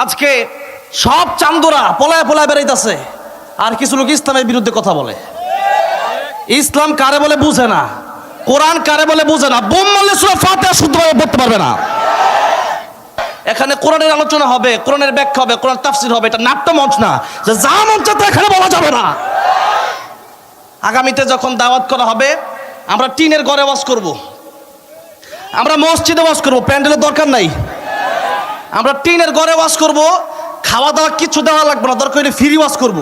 আজকে সব চান্দুরা পলায় পলায় বেড়াইতেছে, আর কিছু লোক ইসলামের বিরুদ্ধে কথা বলে। ইসলাম কারে বলে বুঝে না, কোরআন কারে বলে বুঝে না। বোম মারলে সূরা ফাতিহা শুদ্ধভাবে পড়তে পারবে না। এখানে কোরআনের আলোচনা হবে, কোরআনের ব্যাখ্যা হবে, কোরআন তাফসীর হবে। এটা নাট্য মঞ্চ না যে যা মন চায় এখানে বলা যাবে না। আগামীতে যখন দাওয়াত করা হবে, আমরা টিনের ঘরে ওয়াজ করব, আমরা মসজিদে ওয়াজ করব, প্যান্ডেলের দরকার নাই। আমরা টিনের ঘরে ওয়াজ করব, খাওয়া দাওয়া কিছু দেওয়া লাগবে না, দরকার হলে ফ্রি ওয়াজ করব।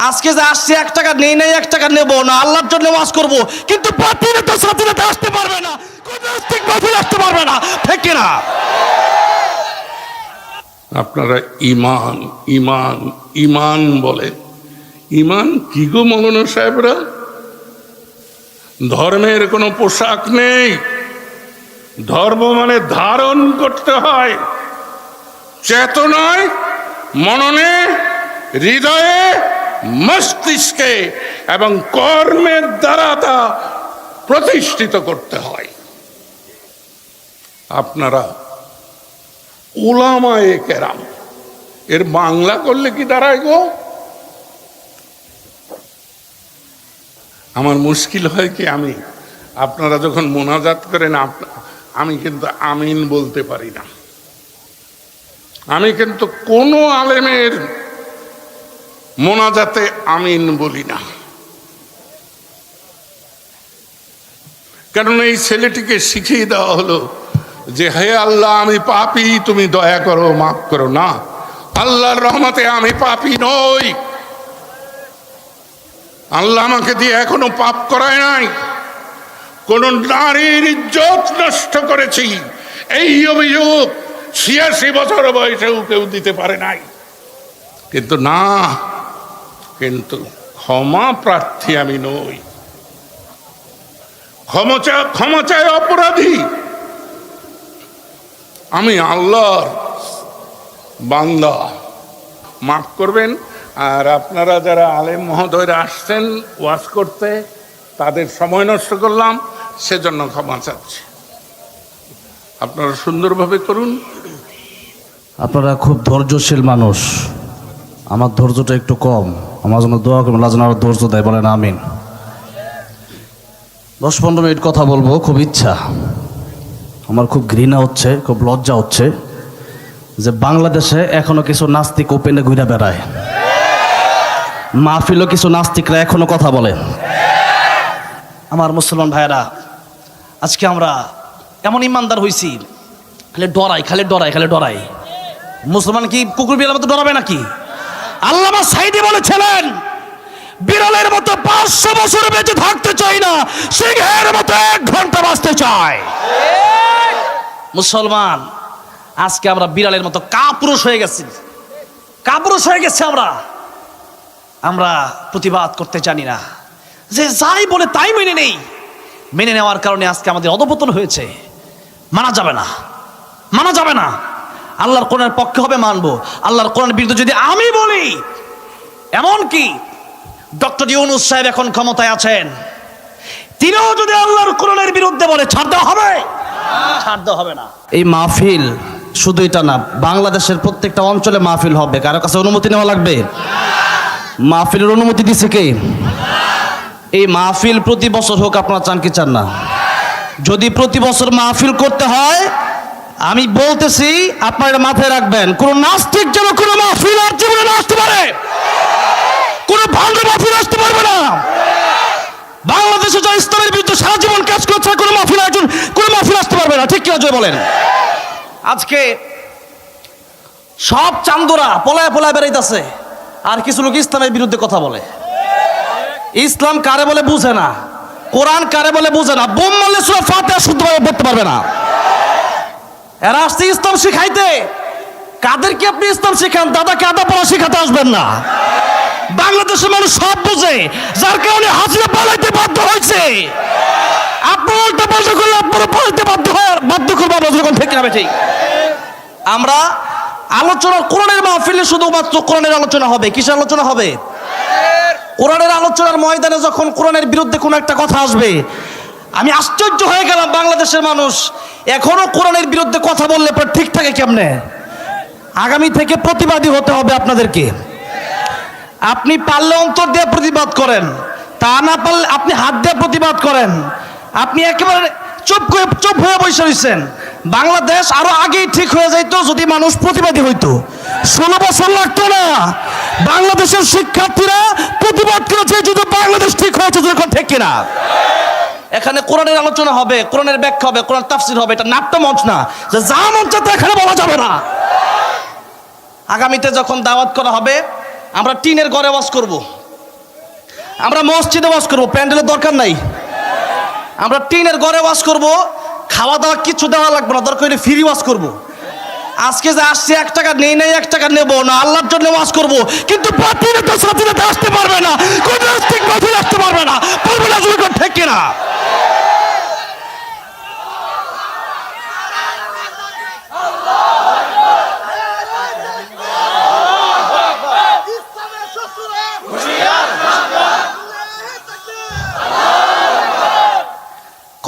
আজকে যে আসছে 1 টাকা নেই নাই, 1 টাকা নেবো না, আল্লাহর জন্য ওয়াজ করব। কিন্তু বাতিলে তো সাথীতে আসতে পারবে না, কোন নাস্তিক বাতিল আসতে পারবে না, ঠিক না? আপনারা ইমান ইমান ইমান বলে, ইমান কি গো মৌলানা সাহেবরা? ধর্মের কোনো পোশাক নেই। ধর্ম মানে ধারণ করতে হয় চেতনায়, মননে, হৃদয়ে, মস্তিষ্কে এবং কর্মের দ্বারা তা প্রতিষ্ঠিত করতে হয়। আপনারা উলামায়ে কেরাম এর বাংলা করলে কি দাঁড়ায় গো? আমার মুশকিল হয় কি, আপনারা যখন মোনাজাত করেন, আমি কিন্তু আমিন বলতে পারি না। আমি কিন্তু কোনো আলেমের মোনাজাতে আমিন বলি না, কারণ এই ছেলেটিকে শিখিয়ে দেওয়া হলো যে হে আল্লাহ, আমি পাপী, তুমি দয়া করো, মাফ করো। না, আল্লাহর রহমতে আমি পাপী নই। আল্লাহ আমাকে দিয়ে এখনো পাপ করায় নাই। কোন নারীর ইজ্জত নষ্ট করেছি, এই অভিযোগ 86 বছর বয়সেও কেউ দিতে পারে নাই। কিন্তু ক্ষমা প্রার্থী আমি নই। ক্ষমা চাই অপরাধী। আমি আল্লাহর বান্দা, মাফ করবেন। আর আপনারা যারা আলেম মহোদয়রা আসছেন ওয়াজ করতে, তাদের সময় নষ্ট করলাম, সেজন্য ক্ষমা চাচ্ছি। আপনারা সুন্দরভাবে করুন। আপনারা খুব ধৈর্যশীল মানুষ, আমার ধৈর্যটা একটু কম। আমার জন্য দোয়া করবেন, আল্লাহ যেন আরো ধৈর্য দেয়, বলেন আমিন। 10-15 মিনিট কথা বলবো, খুব ইচ্ছা। আমার খুব ঘৃণা হচ্ছে, খুব লজ্জা হচ্ছে যে বাংলাদেশে এখনো কিছু নাস্তিক ওপেনে ঘুরে বেড়ায়। মাহফিলও কিছু নাস্তিকরা এখনো কথা বলে। আমার মুসলমান ভাইয়েরা, আজকে আমরা এমন ইমানদার হইছি, খালি ডরাই। মুসলমান কি কুকুর বিড়ালের মতো ডরাবে নাকি? আল্লামা সাঈদী বলেছিলেন, বিড়ালের মতো 500 বছর বেঁচে থাকতে চাই না, সিংহের মতো 1 ঘন্টা বাঁচতে চাই। মুসলমান, আজকে আমরা বিড়ালের মতো কাপুরুষ হয়ে গেছি। আমরা প্রতিবাদ করতে জানি না, যে যাই বলে তাই মেনে নেওয়ার কারণে আজকে আমাদের অধঃপতন হয়েছে। মানা যাবে না। আল্লাহর কোরআনের পক্ষে হবে মানবো, আল্লাহর কোরআনের বিরুদ্ধে যদি আমি বলি, এমনকি ডক্টর ইউনূস সাহেব এখন ক্ষমতায় আছেন, তিনিও যদি আল্লাহর কোরআনের বিরুদ্ধে বলে, ছাড় দেওয়া হবে না। এই মাহফিল শুধু এটা না, বাংলাদেশের প্রত্যেকটা অঞ্চলে মাহফিল হবে। কারো কাছে অনুমতি নেওয়া লাগবে? মাহফিলের অনুমতি দিছে কে? এই মাহফিল প্রতি বছর হোক, আপনারা চান কি চান না? যদি প্রতি বছর মাহফিল করতে হয়, আমি বলতেছি, আপনারা মাথায় রাখবেন, কোন নাস্তিক যেন কোন মাহফিল আর জীবনে না আসতে পারে, কোন ভালো মাহফিল আসতে পারবে না। বাংলাদেশে যারা ইসলামের বিরুদ্ধে সারা জীবন কাজ করছে, কোন মাহফিল আসতে পারবে না। ঠিক কি অজয় বলেন? আজকে সব চান্দুরা পলায় পলায় বেড়াইতেছে, আর কিছু লোক ইসলামের বিরুদ্ধে কথা বলে। ইসলাম কারে বলে বুঝে না, কোরআন কারে বলে বুঝে না। বোম মারলে সূরা ফাতিহা শুদ্ধভাবে পড়তে পারবে না। এরা আসছে ইসলাম শিখাইতে। কাদেরকে আপনি ইসলাম শিখান? দাদাকে আদা পড়া শিখাতে আসবেন না। বাংলাদেশের মানুষ সব বুঝে, যার কারণে হাসিনা পালাইতে বাধ্য হয়েছে। আপনার উল্টা পাল্টা করলে আপনারা পালাইতে বাধ্য করবো আমরা, যখন ঠিক না ঠিক। আমরা আলোচনা, কোরআনের মাহফিলে শুধুমাত্র কোরআনের আলোচনা হবে। কিসের আলোচনা হবে? কোরআনের আলোচনার ময়দানে যখন কোরআনের বিরুদ্ধে কোনো একটা কথা আসবে, আমি আশ্চর্য হয়ে গেলাম, বাংলাদেশের মানুষ এখনো কোরআনের বিরুদ্ধে কথা বললে পর ঠিক থাকে কেমনে? আগামী থেকে প্রতিবাদী হতে হবে আপনাদেরকে। আপনি পারলে অন্তর দিয়ে প্রতিবাদ করেন, তা না পারলে আপনি হাত দিয়ে প্রতিবাদ করেন। আপনি একেবারে চুপ হয়ে বসে রয়েছেন। বাংলাদেশ আরো আগেই ঠিক হয়ে যাইতো যদি মানুষ প্রতিবাদী হইতো। 16 বছর লাগতো না। বাংলাদেশের শিক্ষার্থীরা প্রতিবাদ করেছে, যদি বাংলাদেশ ঠিক হয়েছে যখন, ঠিক কিনা? এখানে কোরআনের আলোচনা হবে, কোরআনের ব্যাখ্যা হবে, কোরআন তাফসীর হবে। এটা নাট্য মঞ্চ না যে যা মঞ্চ এখানে বলা যাবে না। আগামীতে যখন দাওয়াত করা হবে, আমরা টিনের ঘরে ওয়াজ করব, আমরা মসজিদে ওয়াজ করব, প্যান্ডেলের দরকার নাই। আমরা টিনের ঘরে ওয়াজ করব, খাওয়া দাওয়া কিছু দেওয়া লাগবে না, দরকার হলে ফ্রি ওয়াজ করব। আজকে যে আসছে 1 টাকা নেই নাই, 1 টাকা নেবো না, আল্লাহর জন্য ওয়াজ করব। কিন্তু বাতিলে তো সাথীতে আসতে পারবে না, কোন রাস্তিক বাতিল আসতে পারবে না, পারবে না, যখন ঠিক কিনা?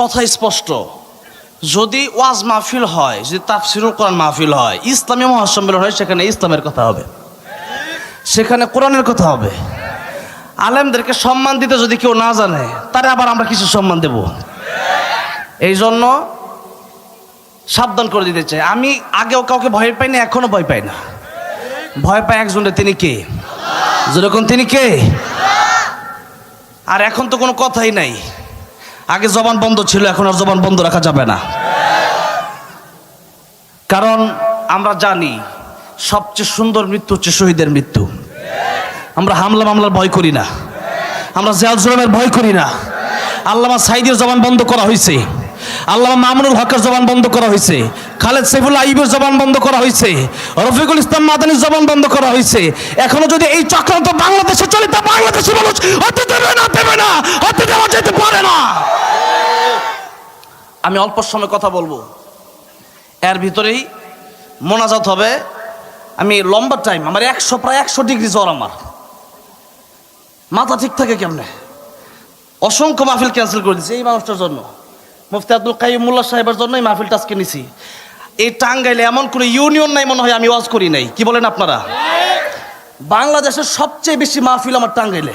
কথা স্পষ্ট। যদি ওয়াজ মাহফিল হয়, যদি তাফসীরুল কোরআন মাহফিল হয়, ইসলামী মহাসম্মেলন হয়, সেখানে ইসলামের কথা হবে, সেখানে কোরআনের কথা হবে। আলেমদেরকে সম্মান দিতে যদি কেউ না জানে, তারে আবার আমরা কিছু সম্মান দেব। এই জন্য সাবধান করে দিতে চাই। আমি আগেও কাউকে ভয় পাই না, এখনো ভয় পাই না। ভয় পাই একজনের, তিনি কে? যেরকম তিনি কে। আর এখন তো কোনো কথাই নাই। আগে জবান বন্ধ ছিল, এখন আর জবান বন্ধ রাখা যাবে না। কারণ আমরা জানি সবচেয়ে সুন্দর মৃত্যু হচ্ছে শহীদের মৃত্যু। আমরা হামলা মামলার ভয় করি না, আমরা জিয়াউল জুলুমের ভয় করি না। আল্লামা সাইদের জবান বন্ধ করা হয়েছে, আল্লামা মামুনুল হকের জবান বন্ধ করা হয়েছে, খালেদ সাইফুল্লাহ আইয়ুবের জবান বন্ধ করা হয়েছে, রফিকুল ইসলাম মাদানির জবান বন্ধ করা হয়েছে। এখনো যদি এই চক্রান্ত বাংলাদেশে চলে, তা বাংলাদেশি মানুষ হতে দেবে না, হতে দেওয়া যেতে পারে না। আমি অল্প সময় কথা বলবো, এর ভিতরেই মোনাজাত হবে। আমি লম্বা টাইম, আমার প্রায় 100 ডিগ্রি জ্বর, আমার মাথা ঠিক থাকে কেমনে। অসংখ্য মাহফিল ক্যান্সেল করে দিয়েছি এই মানুষটার জন্য, মুফতি আব্দুল কাইয়ুম মোল্লা সাহেবের জন্য এই মাহফিলটা আজকে নিছি। এই টাঙ্গাইলে এমন কোনো ইউনিয়ন নাই মনে হয় আমি ওয়াজ করি নাই। কি বলেন আপনারা? বাংলাদেশের সবচেয়ে বেশি মাহফিল আমার টাঙ্গাইলে।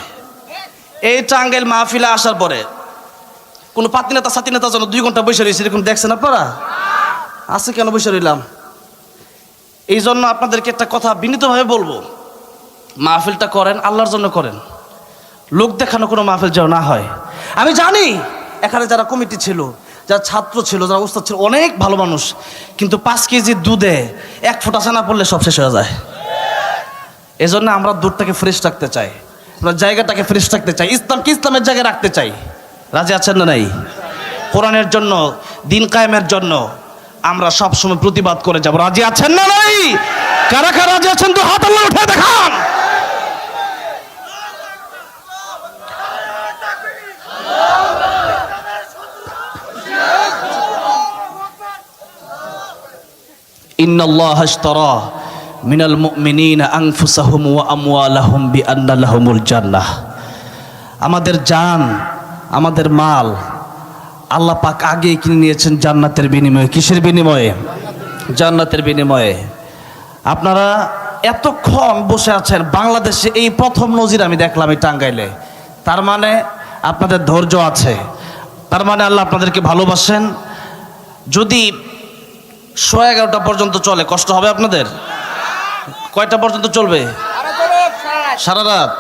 এই টাঙ্গাইল মাহফিলে আসার পরে কোনো পাতি নেতা সাথী নেতার জন্য 2 ঘন্টা বসে রয়েছে, এরকম দেখছেন আপনারা? আছে কেন বসে রইলাম? এই জন্য আপনাদেরকে একটা কথা বিনীতভাবে বলবো, মাহফিলটা করেন, আল্লাহর জন্য করেন। লোক দেখানো কোনো মাহফিল যেন না হয়। আমি জানি এখানে যারা কমিটি ছিল, যারা ছাত্র ছিল, যারা উস্তাদ ছিল, অনেক ভালো মানুষ, কিন্তু 5 কেজি দুধে 1 ফোঁটা ছানা পড়লে সব শেষ হয়ে যায়। এজন্য আমরা দুধটাকে ফ্রেশ রাখতে চাই, আমরা জায়গাটাকে ফ্রেশ রাখতে চাই, ইসলামকে ইসলামের জায়গায় রাখতে চাই। রাজি আছেন না নাই? কোরআনের জন্য, দিন কায়েমের জন্য আমরা সবসময় প্রতিবাদ করে যাব। রাজি আছেন না নাই? কারা কারা রাজি আছেন তো হাত আল্লাহ উঠে দেখান। ইন্নাল্লাহা আশতারা মিনাল মুমিনিনা আনফুসাহুম ওয়া আমওয়ালাহুম বিআন্না লাহুমুল জান্নাহ। আমাদের জান, আমাদের মাল আল্লাহ পাক আগেই কিনে নিয়েছেন জান্নাতের বিনিময়ে। কিসের বিনিময়ে? জান্নাতের বিনিময়ে। আপনারা এতক্ষণ বসে আছেন, বাংলাদেশে এই প্রথম নজির আমি দেখলাম এই টাঙ্গাইলে। তার মানে আপনাদের ধৈর্য আছে, তার মানে আল্লাহ আপনাদেরকে ভালোবাসেন। যদি 11:30 পর্যন্ত চলে, কষ্ট হবে আপনাদের? কয়টা পর্যন্ত চলবে? সারা রাত।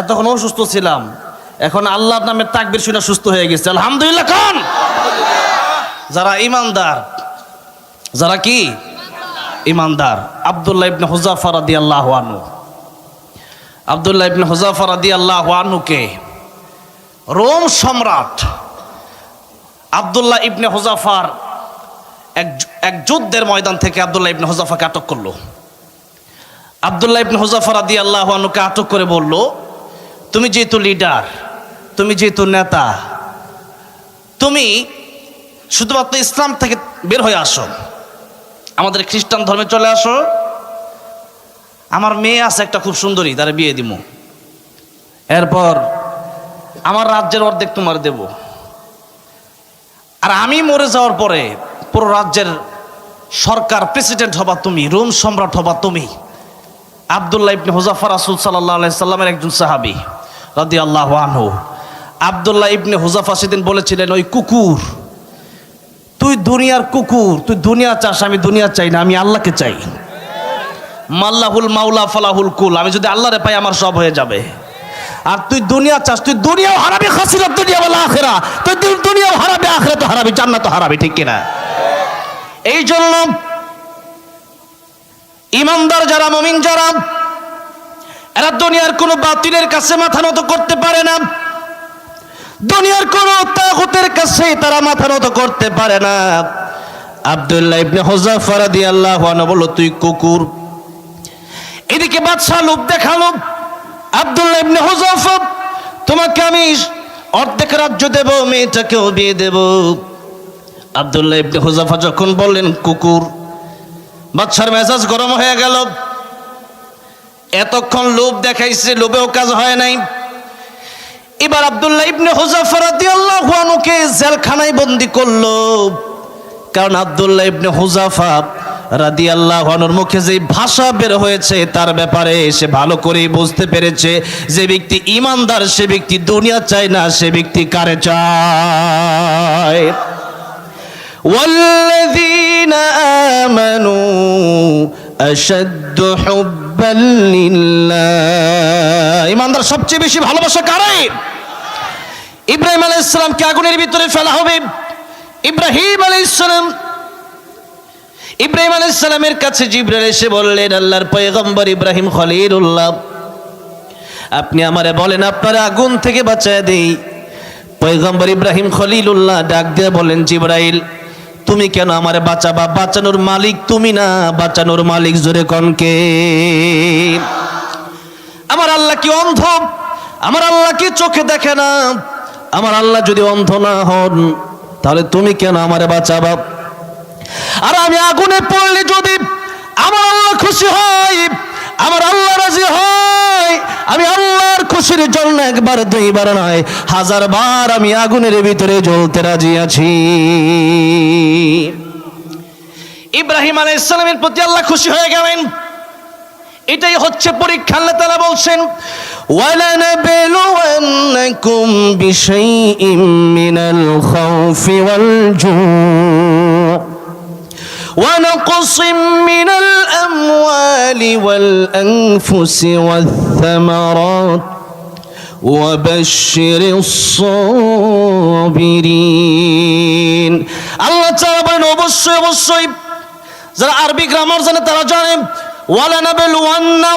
এতক্ষণ অসুস্থ ছিলাম, এখন আল্লাহর নামে তাকবীর শুনে সুস্থ হয়ে গেছে, আলহামদুলিল্লাহ। কোন যারা ইমানদার, যারা কি ইমানদার, আব্দুল্লাহ ইবনে হুযাফা রাদিয়াল্লাহু আনহু, আব্দুল্লাহ ইবনে হুযাফা রাদিয়াল্লাহু আনহুকে রোম সম্রাট আব্দুল্লাহ ইবনে হুযাফার এক যুদ্ধের ময়দান থেকে আব্দুল্লাহ ইবনে হুযাফাকে আটক করলো। আব্দুল্লাহ ইবনে হুযাফা রাদিয়াল্লাহু আনহুকে আটক করে বলল, তুমি যেহেতু লিডার, তুমি যেহেতু নেতা, তুমি শুধুমাত্র ইসলাম থেকে বের হয়ে আসো, আমাদের খ্রিস্টান ধর্মে চলে আসো। আমার মেয়ে আছে একটা খুব সুন্দরী, তারে বিয়ে দিব, এরপর আমার রাজ্যের অর্ধেক তোমার দেব, আর আমি মরে যাওয়ার পরে পুরো রাজ্যের সরকার প্রেসিডেন্ট হবা তুমি, রোম সম্রাট হবা তুমি। আব্দুল্লাহ ইবনে হুযাফা রাসূল সাল্লাল্লাহু আলাইহি সাল্লামের একজন সাহাবী রাদিয়াল্লাহু আনহু। আব্দুল্লাহ ইবনে হুযাফা সেদিন বলেছিলেন, ওই কুকুর, তুই দুনিয়ার কুকুর, তুই দুনিয়া চাস, আমি দুনিয়া চাই না, আমি আল্লাহকে চাই। মাল্লাহুল মাওলা ফালাহুল কুল, আমি যদি আল্লাহরে পাই আমার সব হয়ে যাবে। আর তুই দুনিয়া চাস, তুই দুনিয়াও হারাবি, খাসিরাত দুনিয়া ওয়াল আখিরা, তুই দুনিয়াও হারাবি, আখিরাতও হারাবি, জান্নাতও হারাবি, ঠিক কিনা? এই জন্য ইমানদার যারা, মুমিন যারা, এরা দুনিয়ার কোনো বাতিলের কাছে মাথা নত করতে পারে না, দুনিয়ার কোন তাগুতের কাছে তারা মাথা নত করতে পারে না। আব্দুল্লাহ ইবনে হুযাফা রাদিয়াল্লাহু আনহু বলল, তুই কুকুর। এদিকে বাদশা লোভ দেখালো, আব্দুল্লাহ ইবনে হুযাফা, তোমাকে আমি অর্ধেক রাজ্য দেব, মেয়েটাকেও বিয়ে দেব। আব্দুল্লাহ ইবনে হুযাফা যখন বললেন কুকুর, বাদশার মেজাজ গরম হয়ে গেল। এতক্ষণ লোভ দেখাইছে, লোভেও কাজ হয় নাই। এবার আব্দুল্লাহ ইবনে হুযাফা রাদিয়াল্লাহু আনহুকে জেলখানায় বন্দী করলো। কারণ আব্দুল্লাহ ইবনে হুযাফা রাদিয়াল্লাহু আনহুর মুখে যে ভাষা বের হয়েছে তার ব্যাপারে সে ভালো করে বুঝতে পেরেছে, যে ব্যক্তি ঈমানদার সে ব্যক্তি দুনিয়া চায় না, সে ব্যক্তি কারে চায়? ওয়াল্লাযীনা আমানু আশাদ্দু হুব্বান লিল্লাহ। ঈমানদার সবচেয়ে বেশি ভালোবাসা কারে? ইব্রাহিম আলাইহিস সালামকে আগুনের ভিতরে ফেলা হবে। ইব্রাহিম আলাইহিস সালামের কাছে জিবরাইল এসে বললেন, আল্লাহর পয়গম্বর ইব্রাহিম খলিলুল্লাহ, আপনি আমারে বলেন আপনার আগুন থেকে বাঁচায় দেই। পয়গম্বর ইব্রাহিম খলিলুল্লাহ ডাক দিয়ে বলেন, জিবরাইল তুমি কেন আমারে বাঁচাবা? বাঁচানোর মালিক তুমি না, বাঁচানোর মালিক জোরে কোন কে? আমার আল্লাহ কি অন্ধ? আমার আল্লাহ কি চোখে দেখে না? আমার আল্লাহ যদি অন্ধ না হন তাহলে তুমি কেন আমারে বাঁচাবা? আর আমি আগুনে পড়লে যদি আমার আল্লাহ খুশি হয়, আমার আল্লাহ রাজি হয়, আমি আল্লাহর খুশির জন্য একবার দুইবার নয়, 1000 বার আমি আগুনের ভিতরে জ্বলতে রাজি আছি। ইব্রাহিম আলাইহিস সালামের প্রতি আল্লাহ খুশি হয়ে গেলেন। এটাই হচ্ছে পরীক্ষা। আল্লাহ তাআলা বলছেন, ওয়ালানাবলুওয়ান্নাকুম বিশাইইম মিনাল খাউফি ওয়াল জু' ونقص من الأموال والأنفس والثمرات وبشر الصابرين। আল্লাহ তাআলা বলেন, অবশ্যই অবশ্যই, যারা আরবি গ্রামার জানে তারা জানে, ওয়ালানাবলুওয়ান্না,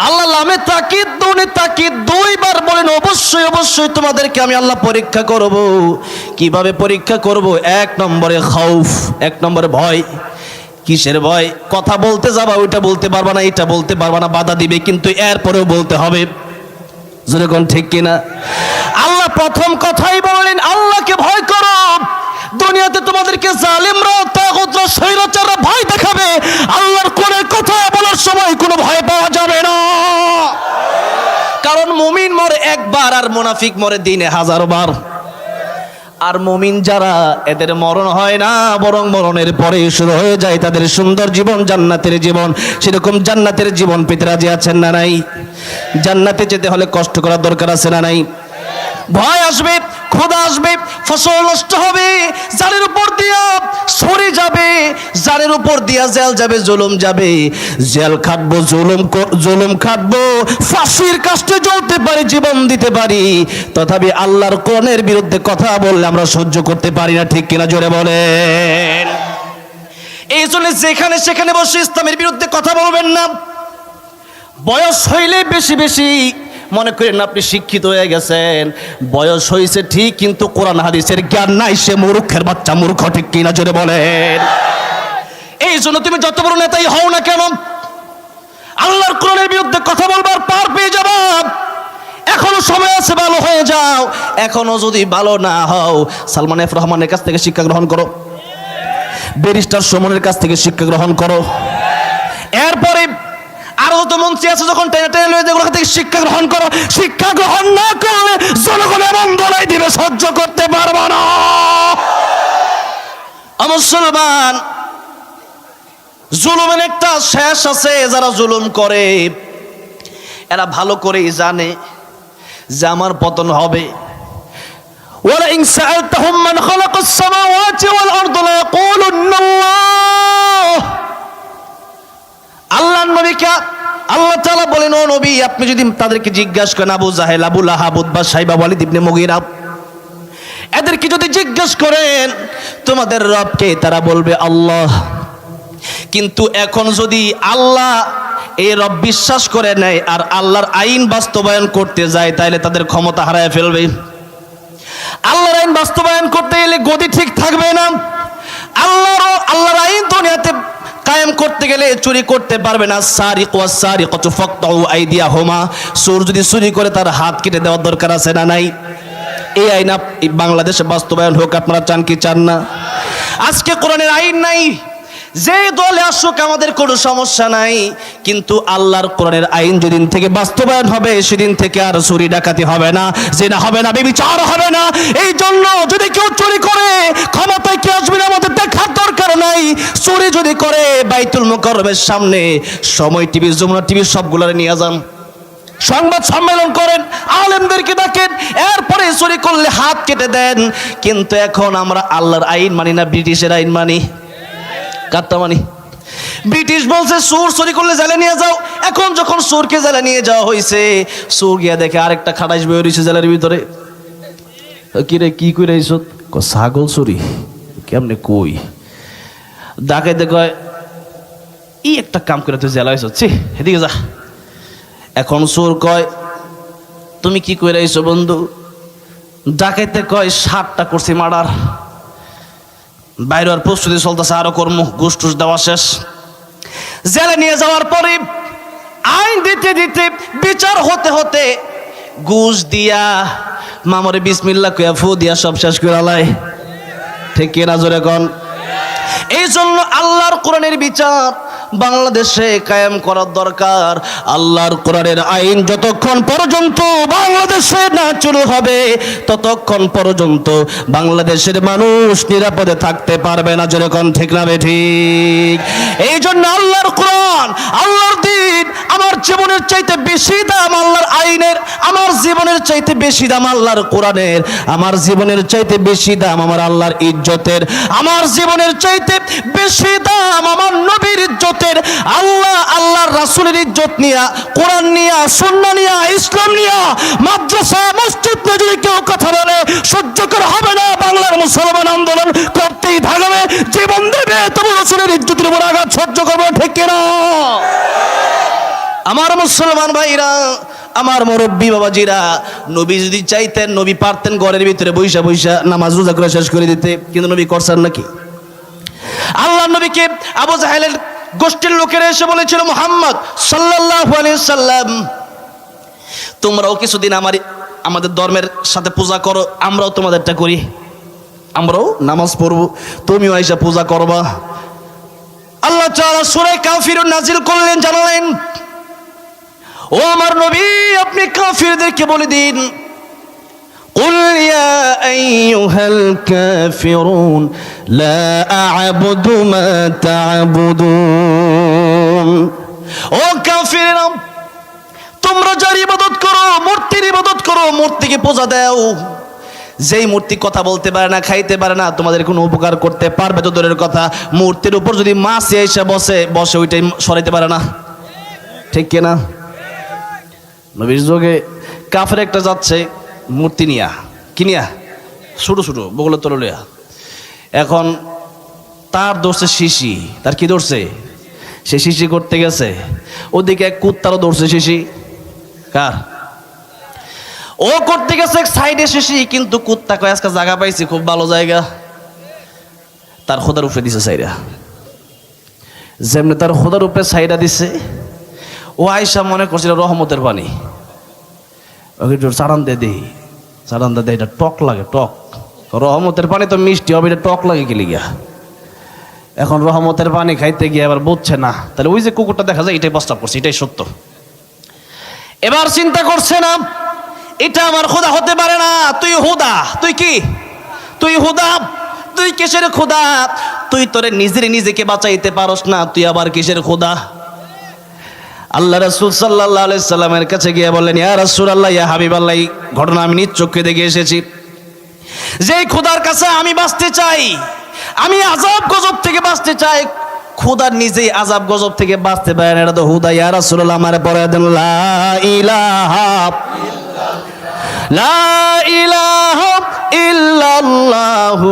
আল্লাহ লামে তাকিদ, দুনে তাকিদ, দুইবার বলেন অবশ্যই অবশ্যই তোমাদেরকে আমি আল্লাহ পরীক্ষা করব। কিভাবে পরীক্ষা করব? 1 নম্বরে খাউফ, 1 নম্বরে ভয়। কিসের ভয়? কথা বলতে যাবা, ওইটা বলতে পারবা না, এটা বলতে পারবা না, বাধা দিবে, কিন্তু এরপরেও বলতে হবে, যেরকম ঠিক কিনা? আল্লাহ প্রথম কথাই বললেন, আল্লাহকে ভয় করো। দুনিয়াতে তোমাদেরকে জালেমরা, তাগুতরা, স্বৈরাচাররা ভয় দেখাবে, আল্লাহর কোরআনের কথা বলার সময় কোনো ভয় পাওয়া যাবে না। কারণ মুমিন মরে একবার আর মুনাফিক মরে দিনে 1000 বার। আর মুমিন যারা, এদের মরণ হয় না, বরং মরণের পরে শুরু হয়ে যায় তাদের সুন্দর জীবন, জান্নাতের জীবন। সেরকম জান্নাতের জীবন পেতে রাজি আছেন না নাই? জান্নাতে যেতে হলে কষ্ট করার দরকার আছে না নাই? ভয় আসবে, ক্ষুধা আসবে, ফসল নষ্ট হবে, জালের উপর দিয়া সরে যাবে, জালের উপর দিয়া জেল যাবে, জুলুম যাবে, জেল খাটবো, জুলুম খাটবো, ফাঁসির কাস্টে জ্বলতে পারি, জীবন দিতে পারি, তথাপি আল্লাহর কোরআনের বিরুদ্ধে কথা বললে আমরা সহ্য করতে পারি না, ঠিক কিনা? জোরে বলেন। এই জন্য যেখানে সেখানে বসে ইসলামের বিরুদ্ধে কথা বলবেন না। বয়স হইলে বেশি বেশি মনে করেন আপনি শিক্ষিত হয়ে গেছেন, বয়স হয়েছে ঠিক, কিন্তু কোরআন হাদিসের জ্ঞান নাই, সে মূর্খের বাচ্চা, মূর্খ, ঠিক কিনা? জোরে বলেন। এই জন্য তুমি যত বড় নেতাই হও না কেন, আল্লাহর কোরআনের বিরুদ্ধে কথা বলবার পার পেয়ে যাবা। এখনো সময় আছে, ভালো হয়ে যাও। এখনো যদি ভালো না হও, সালমান এফ রহমানের কাছ থেকে শিক্ষা গ্রহণ করো, ব্যারিস্টার সুমনের কাছ থেকে শিক্ষা গ্রহণ করো। এরপরে আরো তো মন্ত্রী আছে, যখন টেনে টেনে লয়ে যেগুলো থেকে শিক্ষা গ্রহণ করো। শিক্ষা গ্রহণ না করলে জনগণ এমন দলাই দিবে, সহ্য করতে পারবো না। মুসলমান, জুলুমের একটা শেষ আছে। যারা জুলুম করে এরা ভালো করেই জানে যে আমার পতন হবে। ওয়ালা ইন সাআলতাহুম মান খালাকাস সামাওয়াতি ওয়াল আরদা লায়াকুলুন্না আল্লাহ। আল্লাহর নবীকে আল্লাহ তাআলা বলেন, ও নবী, আপনি যদি তাদেরকে জিজ্ঞাসা করেন, আবু জাহেল, আবু লাহাব, উতবা, সাইবা, ওয়ালিদ ইবনে মুগীরা, এদেরকে যদি জিজ্ঞাসা করেন তোমাদের রবকে, তারা বলবে আল্লাহ। কিন্তু এখন যদি আল্লাহ এই রব বিশ্বাস করে নেয় আর আল্লাহর আইন বাস্তবায়ন করতে যায়, তাহলে তাদের ক্ষমতা হারায় ফেলবে। আল্লাহর আইন বাস্তবায়ন করতে গেলে গদি ঠিক থাকবে না। আল্লাহর আইন দুনিয়াতে কায়েম করতে গেলে চুরি করতে পারবে না। সারিকু ওয়াস সারিকাতু ফাকতাউ আইদিয়াহুমা, চোর যদি চুরি করে তার হাত কেটে দেওয়ার দরকার আছে না নাই? এই আইন বাংলাদেশে বাস্তবায়ন হোক, আপনারা চান কি চান না? আজকে কোরআনের আইন নাই, যে দলে আসুক আমাদের কোনো সমস্যা নাই, কিন্তু আল্লাহর কোরআনের আইন যেদিন থেকে বাস্তবায়ন হবে সেদিন থেকে আর চুরি ডাকাতি হবে না, জিনা হবে না, ব্যভিচার হবে না। এই জন্য যদি কেউ চুরি করে ক্ষমতায় কে আসবে না আমাদের দেখার দরকার নাই। চুরি যদি করে বাইতুল মুকাররমের সামনে সময় টিভি, যমুনা টিভি সবগুলোরে নিয়ে যান, সংবাদ সম্মেলন করেন, আলেমদেরকে ডাকেন, এরপরে চুরি করলে হাত কেটে দেন। কিন্তু এখন আমরা আল্লাহর আইন মানি না, ব্রিটিশের আইন মানি। কাট্টা মানি। ব্রিটিশ বলছে চোর চুরি করলে জেলে নিয়ে যাও। এখন যখন চোরকে জেলে নিয়ে যাওয়া হয়েছে, চোর গিয়া দেখে আরেকটা খাটাইশ বই রয়েছে জেলের ভিতরে। কি রে, কি করে আইছ? ছাগল চুরি কেমনে কই? ডাকাইতে কয়, ই একটা কাম করে তুই জেলা হয়েছ, ছি এদিকে যা। এখন চোর কয়, তুমি কি করে আইছো বন্ধু? ডাকাইতে কয়, 7টা করছি মার্ডার, বাইরে আর প্রস্তুতি চলতেছে, আরো কর্ম, ঘুষ টুস দেওয়া শেষ। জেলে নিয়ে যাওয়ার পরে আইন দিতে দিতে বিচার হতে হতে ঘুষ দিয়া মামরে বিসমিল্লাহ কইয়া ফু দিয়া সব শেষ করে আলায়। ঠিক কিনা জোরে কোন? এই জন্য আল্লাহর কোরআনের বিচার বাংলাদেশে কায়েম করার দরকার। আল্লাহর কোরআনের আইন যতক্ষণ পর্যন্ত বাংলাদেশে না চালু হবে ততক্ষণ পর্যন্ত বাংলাদেশের মানুষ নিরাপদে থাকতে পারবে না। যেরকম ঠিক না ঠিক? এই জন্য আল্লাহর কোরআন, আল্লাহর দ্বীন আমার জীবনের চাইতে বেশি দাম আল্লাহর আইনের, আমার জীবনের চাইতে বেশি দাম আল্লাহর কোরআনের, আমার জীবনের চাইতে বেশি দাম আমার আল্লাহর ইজ্জতের, আমার জীবনের চাইতে বেশি দাম আমার নবীর ইজ্জতের। আল্লাহর রাসূলের ইজ্জত নিয়া, কোরআন নিয়া, সুন্নাহ নিয়া, ইসলাম নিয়া মাদ্রাসা মসজিদ নিয়ে যদি কেউ কথা বলে সহ্য করা হবে না। বাংলার মুসলমান আন্দোলন করতেই থাকবে, জীবন দেবে, তবু রাসূলের ইজ্জতের উপর আঘাত সহ্য করবে। ঠিক কিনা? আমার মুসলমান ভাইরা, আমার মুরব্বী বাবাজিরা, নবী যদি চাইতেন নবী পারতেন ঘরের ভিতরে বৈশা বৈশা নামাজ রোজা করে শেষ করে দিতে, কিন্তু নবী করছেন নাকি? আল্লাহ নবীকে আবু জাহেলের গোষ্ঠীর লোকেরা এসে বলেছিল, মুহাম্মদ সাল্লাল্লাহু আলাইহি সাল্লাম, তোমরাও কিছুদিন আমাদের ধর্মের সাথে পূজা করো, আমরাও তোমাদেরটা করি, আমরাও নামাজ পড়বো, তুমিও আইসা পূজা করবা। আল্লাহ তাআলা সূরা কাফিরুন নাজিল করলেন, জানালেন, ও আমার নবী, আপনি কাফিরদেরকে বলে দিন, قل يا أيها الكافرون لا أعبد ما تعبدون। ও কাফিররা, তোমরা যার ইবাদত করো, মূর্তির ইবাদত করো, মূর্তিকে পূজা দাও, যেই মূর্তি কথা বলতে পারে না, খাইতে পারে না, তোমাদের কোনো উপকার করতে পারবে তো দূরের কথা, মূর্তির উপর যদি মাছ এসে বসে ওইটাই সরাইতে পারে না। ঠিক কিনা? নবীর যুগে কাফের একটা যাচ্ছে মূর্তি নিয়া, কিনিয়া ছোটো ছোটো বগলের তলে লইয়া, এখন তার ধরছে শিশি, তার কি ধরছে? সে শিশি করতে গেছে, ওদিকে এক কুত্তারও ধরছে শিশি। কার? ও করতে গেছে সাইডে শিশি, কিন্তু কুত্তা কয় আজকে জায়গা পাইছি, খুব ভালো জায়গা, তার খোদার উপরে দিছে সাইডা। যেমনি তার খোদার উপরে সাইডা দিছে, ও আয়সা মনে করছিল রহমতের পানি, চাড়ান দে দেই, চাড়ান দে, এটা টক লাগে, টক, রহমতের পানি তো মিষ্টি হবে, এটা টক লাগে কি লিগা? এখন রহমতের পানি খাইতে গিয়ে আবার বুঝছে না, তাহলে ওই যে কুকুরটা দেখা যায় এটাই প্রস্তাব করছে, এটাই সত্য। এবার চিন্তা করছে না, এটা আমার খোদা হতে পারে না, তুই হুদা, তুই কি? তুই হুদা, তুই কিসের খোদা? তুই তোরে নিজেকে বাঁচাইতে পারস না, তুই আবার কিসের খোদা? আল্লাহ রাসূল সাল্লাল্লাহু আলাইহি সাল্লামের কাছে গিয়ে বললেন, ইয়া রাসূলুল্লাহ, ইয়া হাবিবাল্লাহ, এই ঘটনা আমি নিজ চোখে দেখে এসেছি। যেই খোদার কাছে আমি বাঁচতে চাই, আমি আযাব গজব থেকে বাঁচতে চাই, খোদা নিজেই আযাব গজব থেকে বাঁচতে পারে না, এটা তো হুদা। ইয়া রাসূলুল্লাহ, আমারে পড়ে দেন লা ইলাহা লা ইলাহা ইল্লাল্লাহু